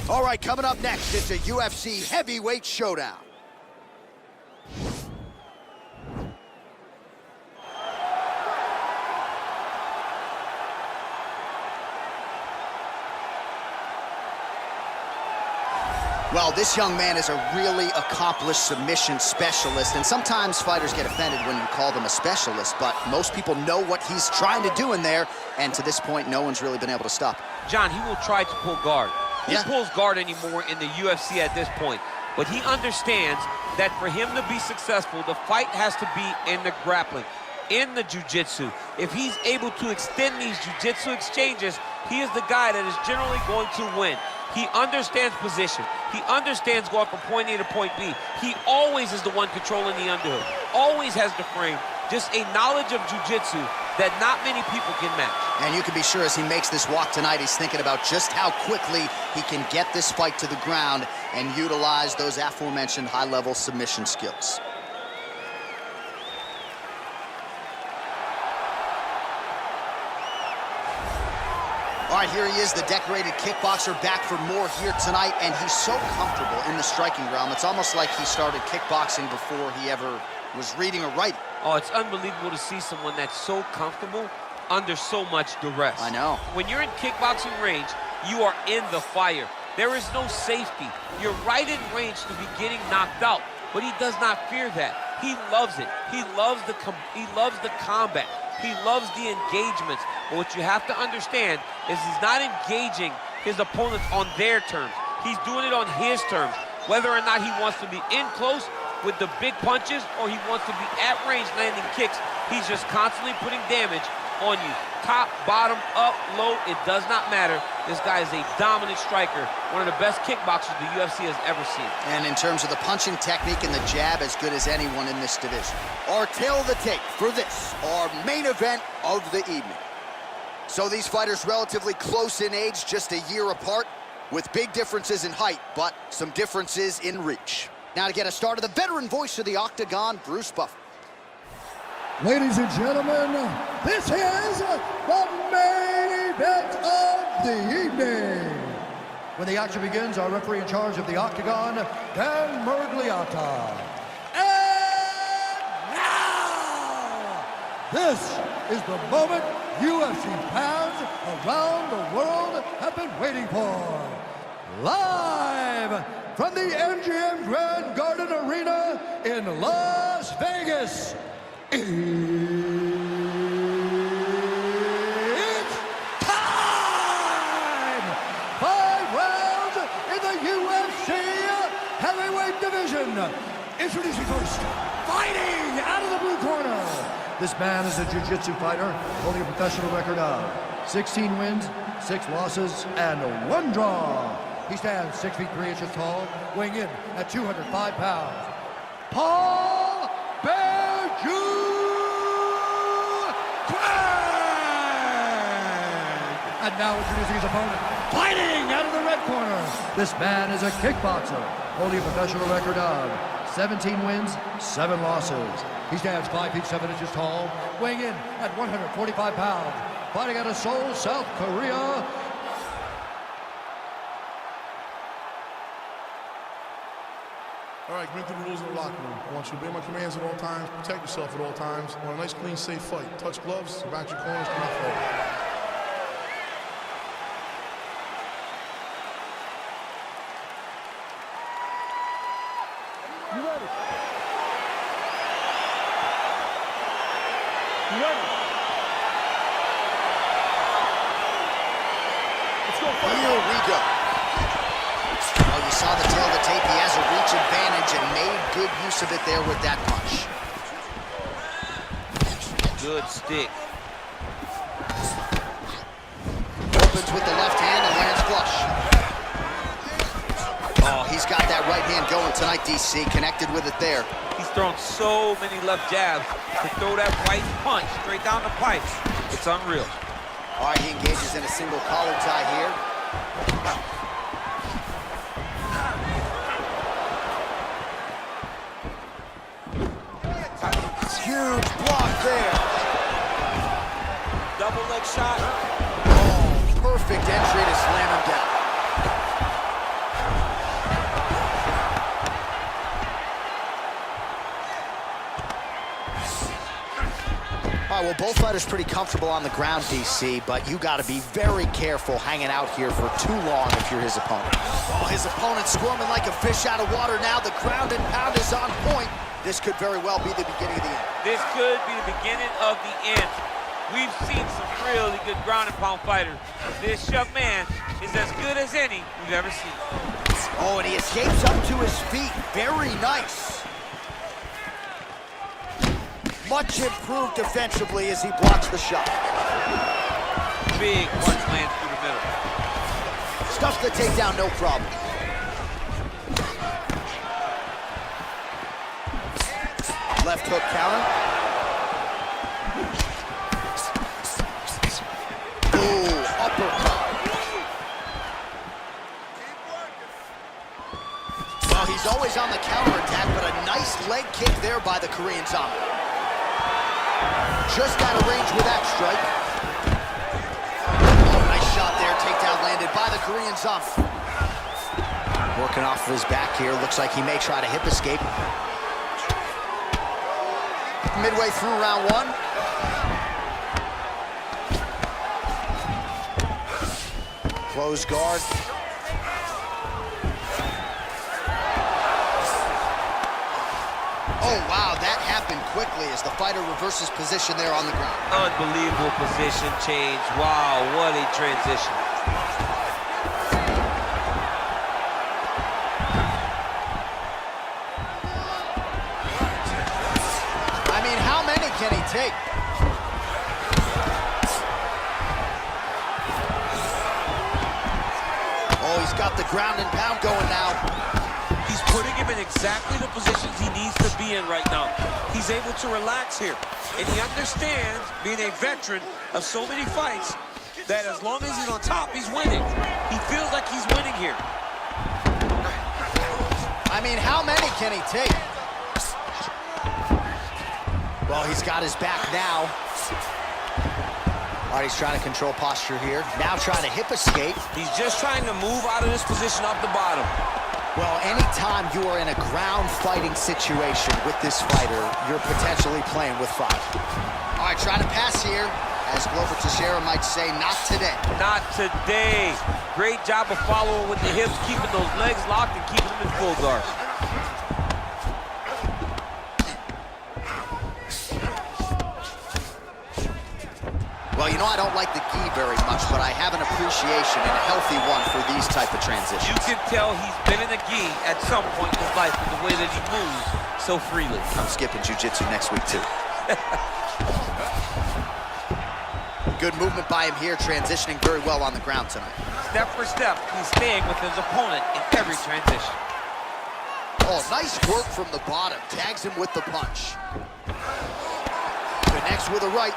All right, coming up next, it's a UFC heavyweight showdown. Well, this young man is a really accomplished submission specialist, and sometimes fighters get offended when you call them a specialist, but most people know what he's trying to do in there, and to this point, no one's really been able to stop him. John, he will try to pull guard. Who pulls guard anymore in the UFC at this point? But he understands that for him to be successful, the fight has to be in the grappling, in the jiu-jitsu. If he's able to extend these jiu-jitsu exchanges, he is the guy that is generally going to win. He understands position. He understands going from point A to point B. He always is the one controlling the underhook. Always has the frame. Just a knowledge of jiu-jitsu that not many people can match. And you can be sure as he makes this walk tonight, he's thinking about just how quickly he can get this fight to the ground and utilize those aforementioned high-level submission skills. All right, here he is, the decorated kickboxer, back for more here tonight, and he's so comfortable in the striking realm. It's almost like he started kickboxing before he ever was reading or writing. Oh, it's unbelievable to see someone that's so comfortable under so much duress. I know. When you're in kickboxing range, you are in the fire. There is no safety. You're right in range to be getting knocked out, but he does not fear that. He loves it. He loves the combat. He loves the engagements. But what you have to understand is he's not engaging his opponents on their terms. He's doing it on his terms. Whether or not he wants to be in close with the big punches or he wants to be at range landing kicks, he's just constantly putting damage on you. Top, bottom, up, low, it does not matter. This guy is a dominant striker, one of the best kickboxers the UFC has ever seen. And in terms of the punching technique and the jab, as good as anyone in this division. Our tail of the tape for this, our main event of the evening. So these fighters relatively close in age, just a year apart, with big differences in height, but some differences in reach. Now to get us started, the veteran voice of the Octagon, Bruce Buffer. Ladies and gentlemen, this is the main event of the evening. When the action begins, our referee in charge of the Octagon, Dan Murgliata. And now, this is the moment UFC fans around the world have been waiting for. Live from the MGM Grand Garden Arena in Las Vegas. It's time! 5 rounds in the UFC heavyweight division. Introducing first, fighting out of the blue corner. This man is a jiu-jitsu fighter holding a professional record of 16 wins, 6 losses, and 1 draw. He stands 6 feet 3 inches tall, weighing in at 205 pounds. Paul Bear And now introducing his opponent, fighting out of the red corner. This man is a kickboxer, holding a professional record of 17 wins, 7 losses. He stands 5 feet 7 inches tall, weighing in at 145 pounds. Fighting out of Seoul, South Korea. All right, commit to the rules in the locker room. I want you to obey my commands at all times, protect yourself at all times. I want a nice, clean, safe fight. Touch gloves, back your corners, come out forward. You ready? You ready? Let's go. Here we go. Oh, you saw the tail of the tape. He has a reach advantage and made good use of it there with that punch. Good stick. Opens with the left hand and lands flush. Oh, he's got that right hand going tonight, DC. Connected with it there. He's thrown so many left jabs to throw that right punch straight down the pipe. It's unreal. All right, he engages in a single collar tie here. Huge block there. Double leg shot. Oh, perfect entry to slam him down. well, both fighters pretty comfortable on the ground, DC, but you got to be very careful hanging out here for too long if you're his opponent. Oh, his opponent's squirming like a fish out of water now. The ground and pound is on point. This could very well be the beginning of the end. This could be the beginning of the end. We've seen some really good ground and pound fighters. This young man is as good as any we've ever seen. Oh, and he escapes up to his feet. Very nice. Much improved defensively as he blocks the shot. Big punch lands through the middle. Stuffs the takedown, no problem. Left hook counter. Ooh, uppercut. Well, he's always on the counterattack, but a nice leg kick there by the Korean Zombie. Just out of range with that strike. Oh, nice shot there. Takedown landed by the Korean Zombie. Working off of his back here. Looks like he may try to hip escape. Midway through round one. Close guard. Oh, wow, that happened quickly as the fighter reverses position there on the ground. Unbelievable position change. Wow, what a transition. I mean, how many can he take? Oh, he's got the ground and pound going now. He's putting him in exactly the positions he needs to be in right now. He's able to relax here. And he understands, being a veteran of so many fights, that as long as he's on top, he's winning. He feels like he's winning here. I mean, how many can he take? Well, he's got his back now. All right, he's trying to control posture here. Now trying to hip escape. He's just trying to move out of this position off the bottom. Well, anytime you are in a ground fighting situation with this fighter, you're potentially playing with fire. All right, trying to pass here. As Glover Teixeira might say, not today. Not today. Great job of following with the hips, keeping those legs locked and keeping them in full guard. Well, you know, I don't like the gi very much, but I have an appreciation and a healthy one for these type of transitions. You can tell he's been in the gi at some point in his life with the way that he moves so freely. I'm skipping jiu-jitsu next week, too. Good movement by him here, transitioning very well on the ground tonight. Step for step, he's staying with his opponent in every transition. Oh, nice work from the bottom. Tags him with the punch. Connects with a right.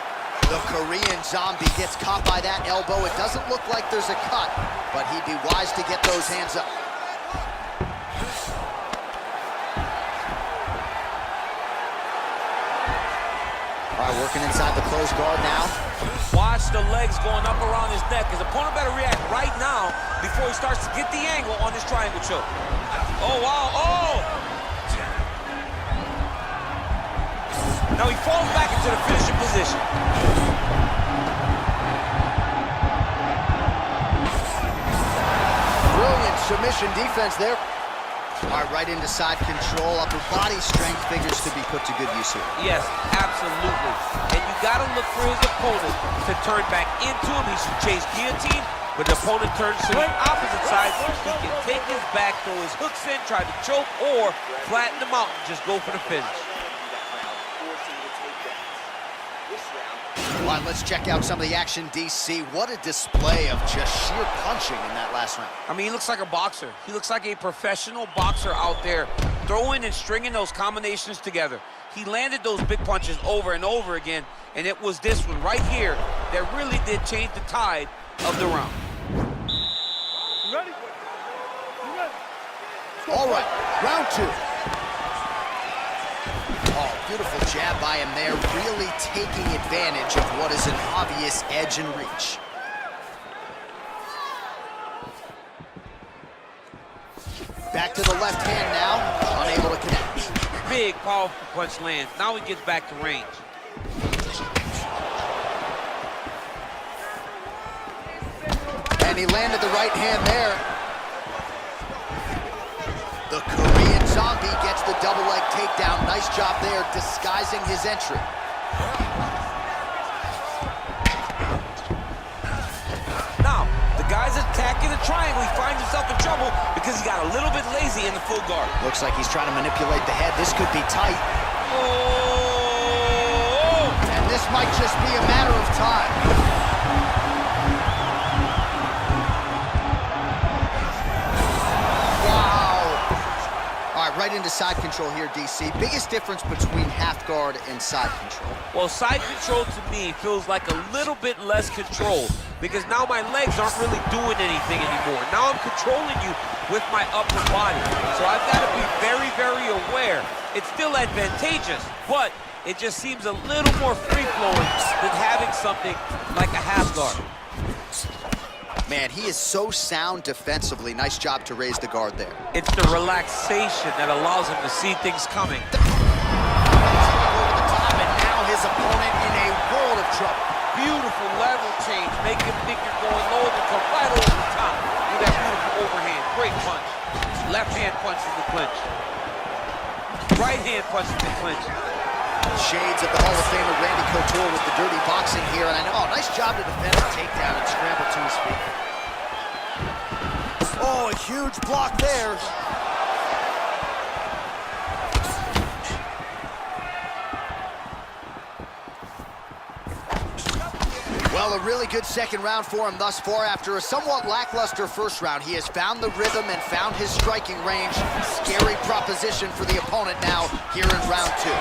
The Korean Zombie gets caught by that elbow. It doesn't look like there's a cut, but he'd be wise to get those hands up. All right, working inside the closed guard now. Watch the legs going up around his neck. His opponent better react right now before he starts to get the angle on his triangle choke. Oh, wow, oh! Now he falls back into the finishing position. Brilliant submission defense there. All right, right into side control. Upper body strength figures to be put to good use here. Yes, absolutely. And you got to look for his opponent to turn back into him. He should chase guillotine, but the opponent turns to the opposite side. He can take his back, throw his hooks in, try to choke, or flatten him out and just go for the finish. All right, let's check out some of the action, DC. What a display of just sheer punching in that last round. I mean, he looks like a boxer. He looks like a professional boxer out there, throwing and stringing those combinations together. He landed those big punches over and over again, and it was this one right here that really did change the tide of the round. You ready? You ready? All right, round two. Oh, beautiful jab by him there, really taking advantage of what is an obvious edge and reach. Back to the left hand now, unable to connect. Big, powerful punch lands. Now he gets back to range. he landed the right hand there. The Korean Zombie gets the double leg takedown. Nice job there, disguising his entry. Now, the guy's attacking the triangle. He finds himself in trouble because he got a little bit lazy in the full guard. Looks like he's trying to manipulate the head. This could be tight. Oh! And this might just be a matter of time. Right into side control here, DC. Biggest difference between half guard and side control? Well, side control to me feels like a little bit less control because now my legs aren't really doing anything anymore. Now I'm controlling you with my upper body. So I've got to be very, very aware. It's still advantageous, but it just seems a little more free-flowing than having something like a half guard. Man, he is so sound defensively. Nice job to raise the guard there. It's the relaxation that allows him to see things coming. Over the top, and now his opponent in a world of trouble. Beautiful level change. Make him think you're going low and come right over the top with that beautiful overhand. Great punch. Left hand punch in the clinch. Right hand punch in the clinch. Shades of the Hall of Famer Randy Couture with the dirty boxing here, and I know, nice job to defend the takedown and scramble to his feet. Oh, a huge block there. Well, a really good second round for him thus far. After a somewhat lackluster first round, he has found the rhythm and found his striking range. Scary proposition for the opponent now here in round two.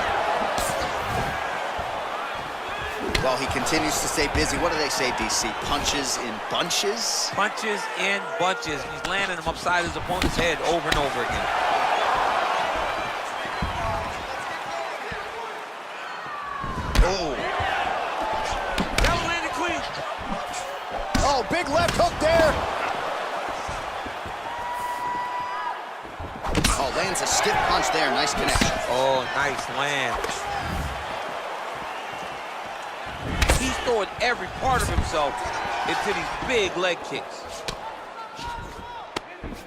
Well, he continues to stay busy. What do they say, DC? Punches in bunches? Punches in bunches. He's landing them upside his opponent's head over and over again. Oh. That one landed clean. Oh, big left hook there. Oh, lands a stiff punch there. Nice connection. Oh, nice land. He's throwing every part of himself into these big leg kicks.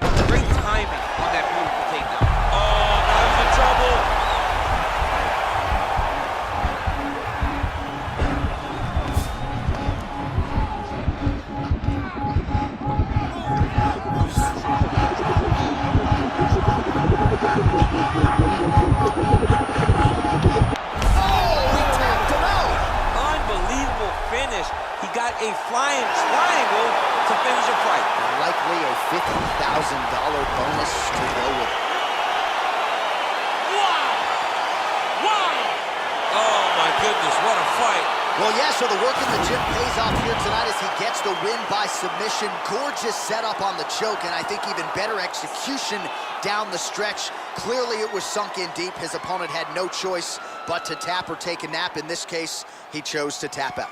Great timing on that beautiful takedown. Oh, now he's in trouble. A flying triangle to finish a fight. Likely a $50,000 bonus to go with. Wow! Wow! Oh my goodness, what a fight. Well, yeah, so the work in the gym pays off here tonight as he gets the win by submission. Gorgeous setup on the choke, and I think even better execution down the stretch. Clearly it was sunk in deep. His opponent had no choice but to tap or take a nap. In this case, he chose to tap out.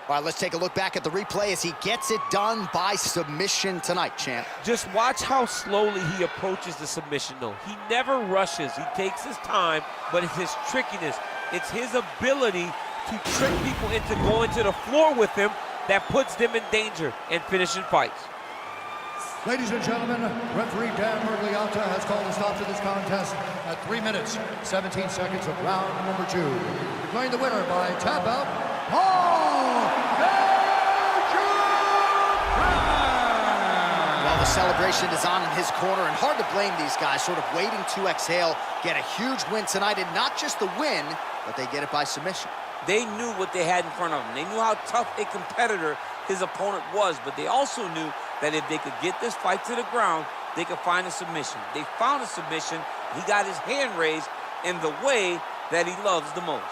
All right, let's take a look back at the replay as he gets it done by submission tonight, champ. Just watch how slowly he approaches the submission, though. He never rushes. He takes his time, but it's his trickiness. It's his ability to trick people into going to the floor with him that puts them in danger and finishing fights. Ladies and gentlemen, referee Dan Mergliata has called a stop to this contest at 3 minutes, 17 seconds of round number 2. Declaring the winner by tap out, Well, the celebration is on in his corner, and hard to blame these guys, sort of waiting to exhale, get a huge win tonight, and not just the win, but they get it by submission. They knew what they had in front of them. They knew how tough a competitor his opponent was, but they also knew that if they could get this fight to the ground, they could find a submission. They found a submission. He got his hand raised in the way that he loves the most.